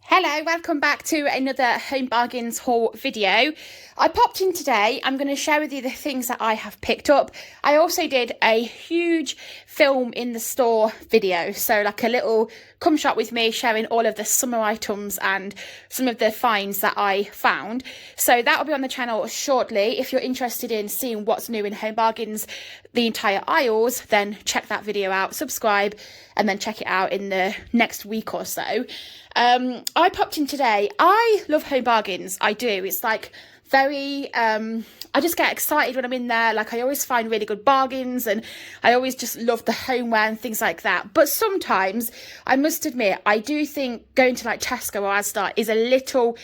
Hello, welcome back to another Home Bargains haul video. I popped in today. I'm going to share with you the things that I have picked up. I also did a huge film in the store video, so like a little come shop with me sharing all of the summer items and some of the finds that I found. So that will be on the channel shortly. If you're interested in seeing what's new in Home Bargains, the entire aisles, then check that video out, subscribe, and then check it out in the next week or so. I popped in today. I love Home Bargains. I do. It's like very, I just get excited when I'm in there. Like I always find really good bargains and I always just love the homeware and things like that. But sometimes I must admit, I do think going to like Tesco or Asda is a little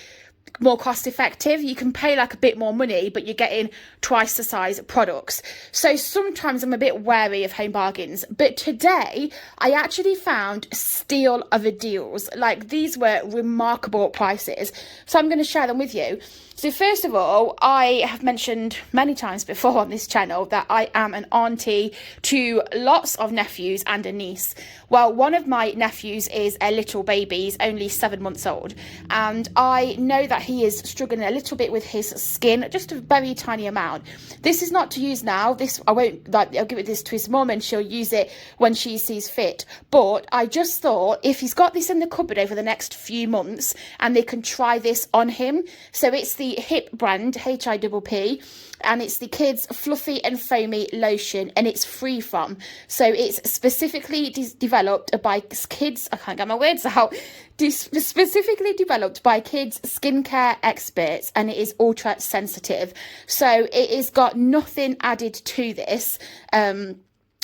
more cost effective. You can pay like a bit more money, but you're getting twice the size of products. So sometimes I'm a bit wary of Home Bargains, but today I actually found steal of a deals. Like these were remarkable prices, so I'm going to share them with you. So first of all, I have mentioned many times before on this channel that I am an auntie to lots of nephews and a niece. Well, one of my nephews is a little baby. He's only 7 months old. And I know that he is struggling a little bit with his skin, just a very tiny amount. This is not to use now. I'll give it this to his mum and she'll use it when she sees fit. But I just thought if he's got this in the cupboard over the next few months and they can try this on him. So it's the Hip brand, HIPP, and it's the kids fluffy and foamy lotion, and it's free from. So it's specifically developed by kids, I can't get my words out, specifically developed by kids skincare experts, and it is ultra sensitive. So it has got nothing added to this.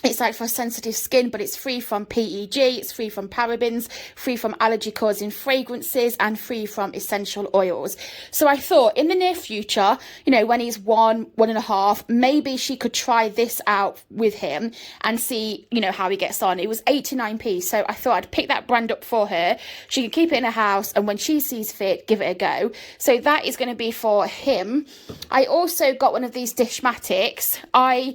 It's like for sensitive skin, but it's free from PEG, it's free from parabens, free from allergy-causing fragrances, and free from essential oils. So I thought in the near future, you know, when he's 1.5, maybe she could try this out with him and see, you know, how he gets on. It was 89p, so I thought I'd pick that brand up for her. She can keep it in her house, and when she sees fit, give it a go. So that is going to be for him. I also got one of these Dishmatics. I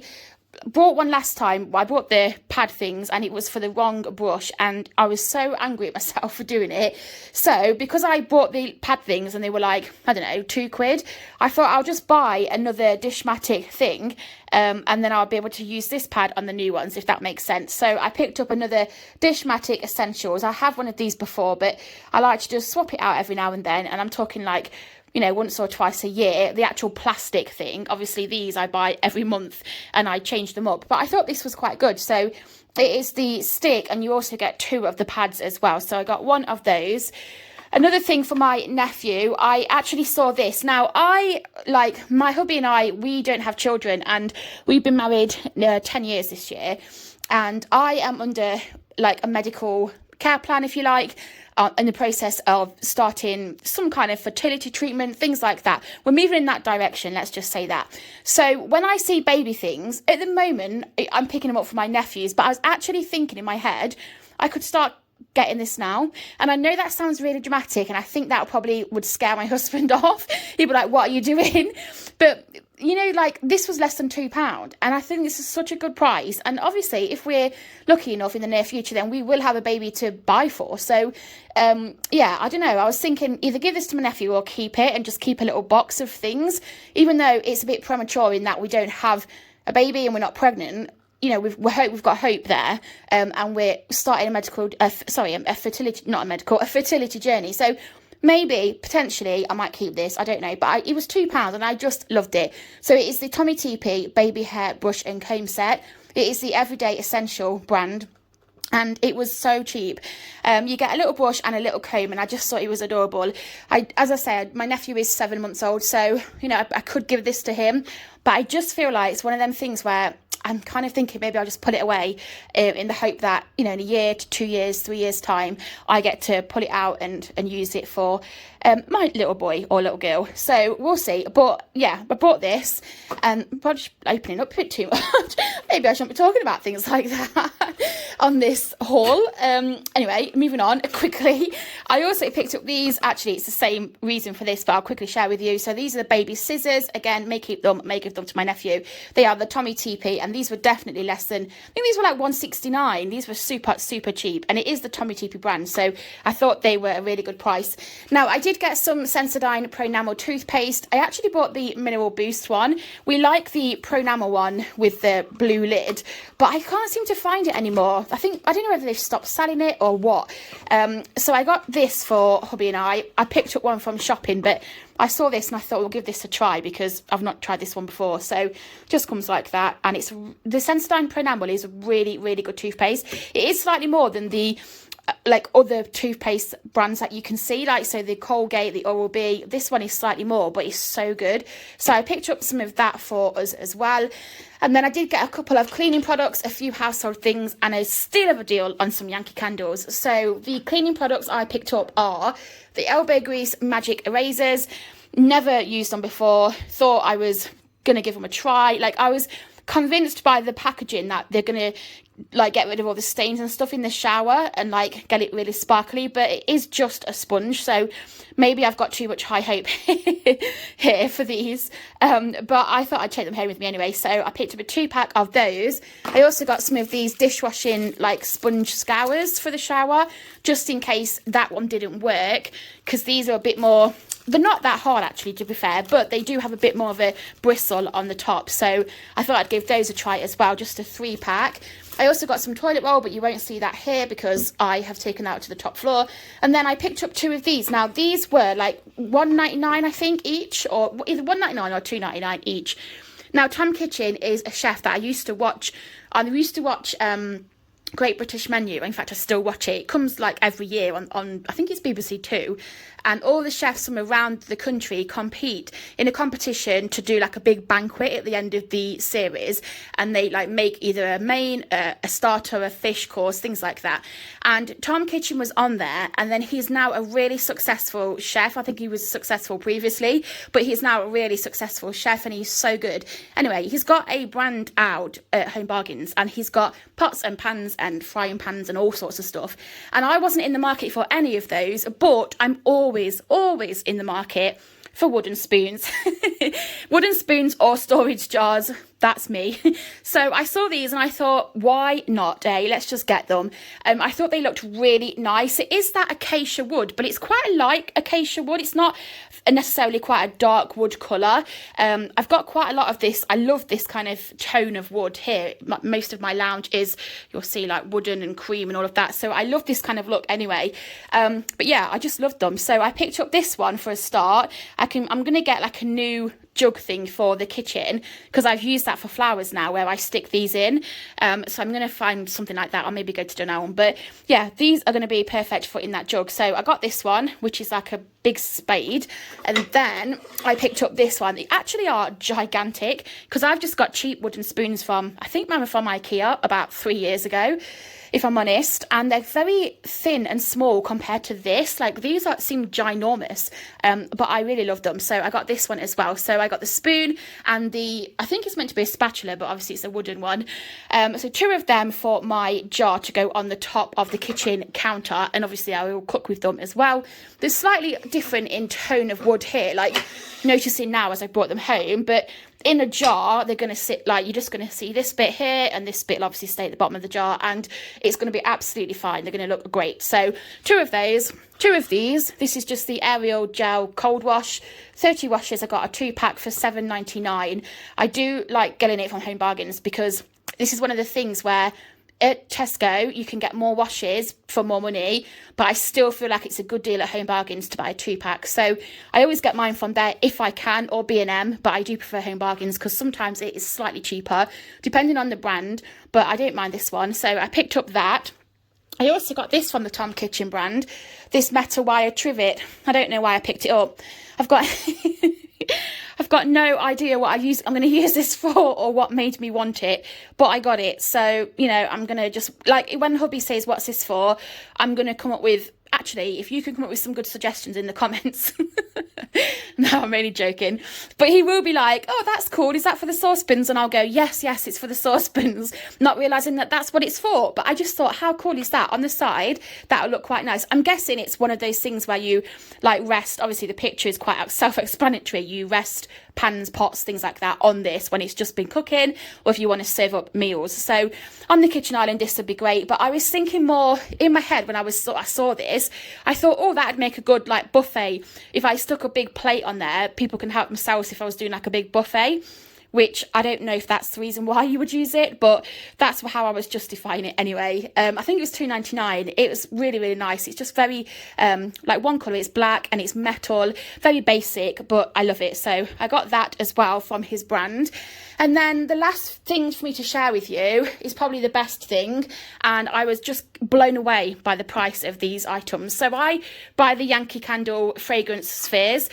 bought one last time. I bought the pad things and it was for the wrong brush, and I was so angry at myself for doing it. So because I bought the pad things and they were like, I don't know, £2, I thought I'll just buy another Dishmatic thing, and then I'll be able to use this pad on the new ones, if that makes sense. So I picked up another Dishmatic Essentials. I have one of these before, but I like to just swap it out every now and then, and I'm talking like, you know, once or twice a year. The actual plastic thing, obviously these I buy every month and I change them up, but I thought this was quite good. So it is the stick, and you also get 2 of the pads as well. So I got 1 of those. Another thing for my nephew, I actually saw this. Now, my hubby and I, we don't have children, and we've been married 10 years this year, and I am under like a medical care plan, if you like, in the process of starting some kind of fertility treatment, things like that. We're moving in that direction, let's just say that. So when I see baby things, at the moment, I'm picking them up for my nephews, but I was actually thinking in my head, I could start getting this now. And I know that sounds really dramatic, and I think that probably would scare my husband off. He'd be like, what are you doing? But you know, like this was less than £2, and I think this is such a good price. And obviously if we're lucky enough in the near future, then we will have a baby to buy for. So yeah, I don't know, I was thinking either give this to my nephew or keep it and just keep a little box of things, even though it's a bit premature in that we don't have a baby and we're not pregnant. You know, we've got hope there, and we're starting a fertility journey. So maybe, potentially, I might keep this. I don't know. But it was £2 and I just loved it. So it is the Tommy TP Baby Hair Brush and Comb Set. It is the Everyday Essential brand. And it was so cheap. You get a little brush and a little comb, and I just thought it was adorable. As I said, my nephew is 7 months old, so, you know, I could give this to him. But I just feel like it's one of them things where I'm kind of thinking maybe I'll just put it away in the hope that, you know, in a year to 2 years, 3 years time, I get to pull it out and use it for my little boy or little girl. So we'll see. But yeah, I bought this, and I'm just opening up a bit too much. Maybe I shouldn't be talking about things like that on this haul. Anyway, moving on quickly. I also picked up these. Actually, it's the same reason for this, but I'll quickly share with you. So these are the baby scissors. Again, may give them to my nephew. They are the Tommy TP, and and these were definitely less than, I think these were like £1.69. These were super cheap, and it is the Tommee Tippee brand, so I thought they were a really good price. Now, I did get some Sensodyne Pro Enamel toothpaste. I actually bought the Mineral Boost one. We like the Pro Enamel one with the blue lid, but I can't seem to find it anymore. I don't know whether they've stopped selling it or what. So I got this for hubby and I picked up one from shopping, but I saw this and I thought we'll give this a try because I've not tried this one before. So just comes like that, and it's the Sensodyne Pro Enamel is a really good toothpaste. It is slightly more than the like other toothpaste brands that you can see, like so the Colgate, the Oral-B. This one is slightly more, but it's so good. So I picked up some of that for us as well. And then I did get a couple of cleaning products, a few household things, and a steal of a deal on some Yankee candles. So the cleaning products I picked up are the Elbow Grease Magic Erasers. Never used them before. Thought I was going to give them a try. Like, I was convinced by the packaging that they're going to like get rid of all the stains and stuff in the shower and like get it really sparkly, but it is just a sponge, so maybe I've got too much high hope here for these, but I thought I'd take them home with me anyway, so I picked up a 2-pack of those. I also got some of these dishwashing like sponge scours for the shower, just in case that one didn't work, because these are a bit more, they're not that hard actually, to be fair, but they do have a bit more of a bristle on the top, so I thought I'd give those a try as well, just a 3-pack. I also got some toilet roll, but you won't see that here because I have taken that to the top floor. And then I picked up 2 of these. Now, these were like $1.99, I think, each, or either $1.99 or $2.99 each. Now, Tom Kitchen is a chef that I used to watch. I used to watch Great British Menu. In fact, I still watch it. It comes like every year on I think it's BBC Two. And all the chefs from around the country compete in a competition to do like a big banquet at the end of the series, and they like make either a main, a starter, a fish course, things like that. And Tom Kitchen was on there, and then he's now a really successful chef. I think he was successful previously, but he's now a really successful chef, and he's so good. Anyway, he's got a brand out at Home Bargains, and he's got pots and pans and frying pans and all sorts of stuff. And I wasn't in the market for any of those, but I'm always in the market for wooden spoons. Wooden spoons or storage jars, that's me. So I saw these and I thought, why not, let's just get them. I thought they looked really nice. It is that acacia wood, but it's quite a light acacia wood. It's not necessarily quite a dark wood colour. I've got quite a lot of this. I love this kind of tone of wood here. Most of my lounge is, you'll see, like wooden and cream and all of that. So I love this kind of look anyway. But yeah, I just loved them. So I picked up this one for a start. I'm going to get like a new jug thing for the kitchen because I've used that for flowers now where I stick these in, so I'm going to find something like that, or maybe go to Dunelm. But yeah, these are going to be perfect for in that jug. So I got this one, which is like a big spade, and then I picked up this one. They actually are gigantic because I've just got cheap wooden spoons from, I think mine were from IKEA about 3 years ago, if I'm honest, and they're very thin and small compared to this. Like, these seem ginormous, but I really love them. So I got this one as well. So I got the spoon and I think it's meant to be a spatula, but obviously it's a wooden one. So 2 of them for my jar to go on the top of the kitchen counter, and obviously I will cook with them as well. They're slightly different in tone of wood here, like noticing now as I brought them home, but in a jar they're going to sit like, you're just going to see this bit here, and this bit will obviously stay at the bottom of the jar, and it's going to be absolutely fine. They're going to look great. So 2 of those, 2 of these. This is just the Ariel Gel Cold Wash, 30 washes. I got a 2-pack for $7.99. I do like getting it from Home Bargains because this is one of the things where at Tesco you can get more washes for more money, but I still feel like it's a good deal at Home Bargains to buy a 2-pack. So I always get mine from there if I can, or B&M, but I do prefer Home Bargains because sometimes it is slightly cheaper depending on the brand, but I don't mind this one. So I picked up that. I also got this from the Tom Kitchen brand, this metal wire trivet. I don't know why I picked it up. I've got no idea what I'm going to use this for or what made me want it, but I got it. So, you know, I'm going to just, like, when hubby says, what's this for? I'm going to come up with, actually, if you can come up with some good suggestions in the comments, No, I'm only joking. But he will be like, oh, that's cool. Is that for the saucepans? And I'll go, yes, it's for the saucepans. Not realising that that's what it's for. But I just thought, how cool is that? On the side, that'll look quite nice. I'm guessing it's one of those things where you like rest. Obviously, the picture is quite self-explanatory. You rest pans, pots, things like that on this when it's just been cooking, or if you want to serve up meals. So on the kitchen island, this would be great. But I was thinking more in my head when I saw this, I thought, oh, that'd make a good like buffet. If I stuck a big plate on there, people can help themselves if I was doing like a big buffet, which I don't know if that's the reason why you would use it, but that's how I was justifying it anyway. I think it was $2.99. It was really, really nice. It's just very, like one colour, it's black and it's metal, very basic, but I love it. So I got that as well from his brand. And then the last thing for me to share with you is probably the best thing. And I was just blown away by the price of these items. So I buy the Yankee Candle fragrance spheres.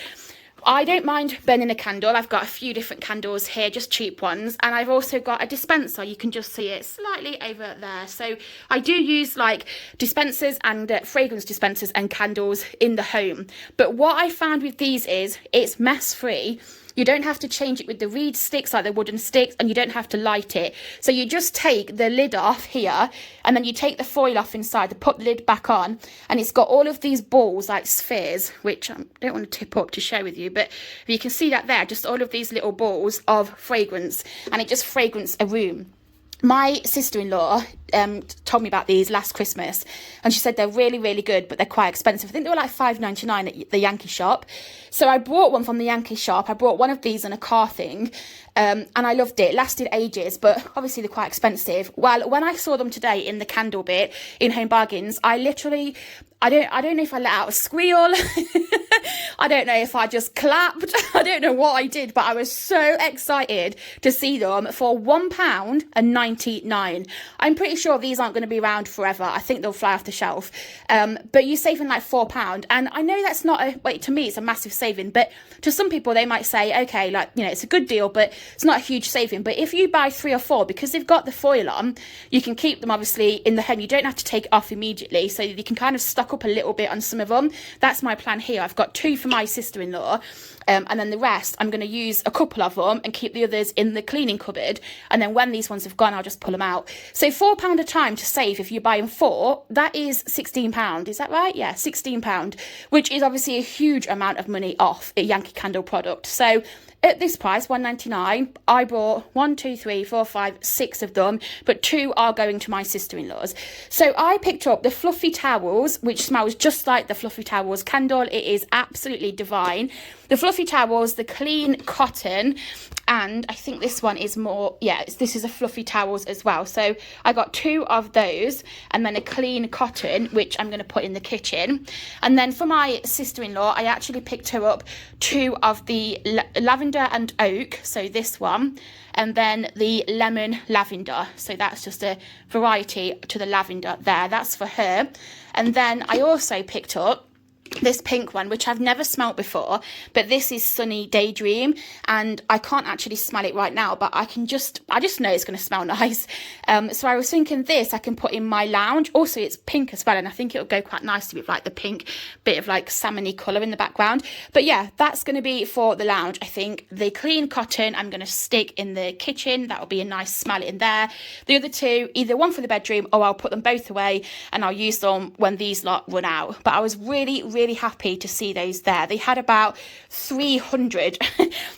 I don't mind burning a candle. I've got a few different candles here, just cheap ones. And I've also got a dispenser. You can just see it slightly over there. So I do use like dispensers and fragrance dispensers and candles in the home. But what I found with these is it's mess free. You don't have to change it with the reed sticks, like the wooden sticks, and you don't have to light it. So you just take the lid off here, and then you take the foil off inside to put the lid back on, and it's got all of these balls, like spheres, which I don't want to tip up to share with you, but you can see that there, just all of these little balls of fragrance, and it just fragrance a room. My sister-in-law told me about these last Christmas, and she said they're really, really good, but they're quite expensive. I think they were like $5.99 at the Yankee shop. So I bought one from the Yankee shop. I bought one of these on a car thing, and I loved it. It lasted ages, but obviously they're quite expensive. Well, when I saw them today in the candle bit in Home Bargains, I literally... I don't know if I let out a squeal. I don't know if I just clapped. I don't know what I did, but I was so excited to see them for £1.99. I'm pretty sure these aren't going to be around forever. I think they'll fly off the shelf. But you're saving like £4. And I know that's not to me, it's a massive saving. But to some people, they might say, okay, like, you know, it's a good deal, but it's not a huge saving. But if you buy 3 or 4, because they've got the foil on, you can keep them obviously in the home. You don't have to take it off immediately. So you can kind of stock up a little bit on some of them. That's my plan here. I've got 2 for my sister-in-law, and then the rest I'm going to use a couple of them and keep the others in the cleaning cupboard, and then when these ones have gone, I'll just pull them out. So £4 a time to save if you're buying 4, that is £16. Is that right? Yeah, £16, which is obviously a huge amount of money off a Yankee Candle product. So at this price, $1.99, I bought 1, 2, 3, 4, 5, 6 of them, but 2 are going to my sister-in-law's. So I picked up the Fluffy Towels, which smells just like the Fluffy Towels candle. It is absolutely divine. The Fluffy Towels, the clean cotton, and I think this one is more, yeah, this is a Fluffy Towels as well. So I got 2 of those, and then a clean cotton, which I'm going to put in the kitchen. And then for my sister-in-law, I actually picked her up 2 of the lavender and oak, so this one, and then the lemon lavender. So that's just a variety to the lavender there. That's for her. And then I also picked up this pink one, which I've never smelt before, but this is Sunny Daydream, and I can't actually smell it right now, but I just know it's going to smell nice. So I was thinking this I can put in my lounge. Also, it's pink as well, and I think it'll go quite nicely with like the pink bit of like salmony colour in the background. But yeah, that's going to be for the lounge. I think the clean cotton I'm going to stick in the kitchen. That'll be a nice smell in there. The other 2, either one for the bedroom, or I'll put them both away and I'll use them when these lot run out. But I was really happy to see those there. They had about 300.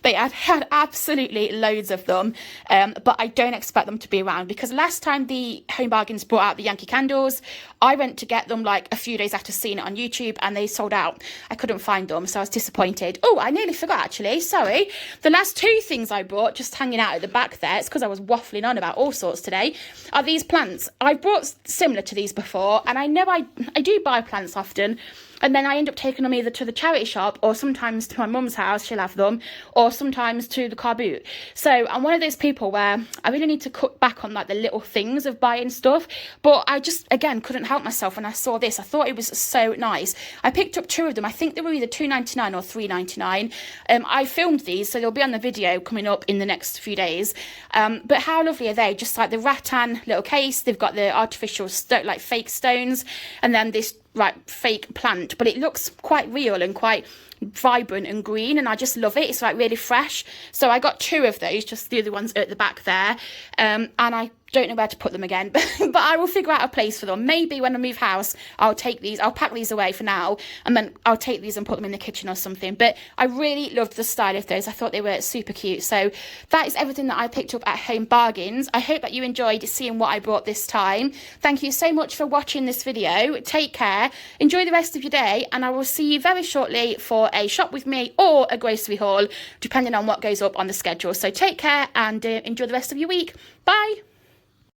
They had absolutely loads of them, but I don't expect them to be around, because last time the Home Bargains brought out the Yankee candles, I went to get them like a few days after seeing it on YouTube, and they sold out. I couldn't find them, so I was disappointed. Oh, I nearly forgot actually, sorry. The last 2 things I bought, just hanging out at the back there, it's because I was waffling on about all sorts today, are these plants. I've bought similar to these before, and I know I do buy plants often, and then I end up taking them either to the charity shop, or sometimes to my mum's house, she'll have them, or sometimes to the car boot. So I'm one of those people where I really need to cut back on like the little things of buying stuff, but I just, again, couldn't help myself when I saw this. I thought it was so nice. I picked up 2 of them. I think they were either $2.99 or $3.99. I filmed these, so they'll be on the video coming up in the next few days. But how lovely are they? Just like the rattan little case. They've got the artificial like fake stones, and then this like fake plant, but it looks quite real and quite vibrant and green, and I just love it. It's like really fresh. So I got 2 of those, just the other ones at the back there, and I don't know where to put them again, but I will figure out a place for them. Maybe when I move house, I'll pack these away for now, and then I'll take these and put them in the kitchen or something. But I really loved the style of those. I thought they were super cute. So that is everything that I picked up at Home Bargains. I hope that you enjoyed seeing what I brought this time. Thank you so much for watching this video. Take care, enjoy the rest of your day, and I will see you very shortly for a shop with me or a grocery haul, depending on what goes up on the schedule. So take care and enjoy the rest of your week. Bye.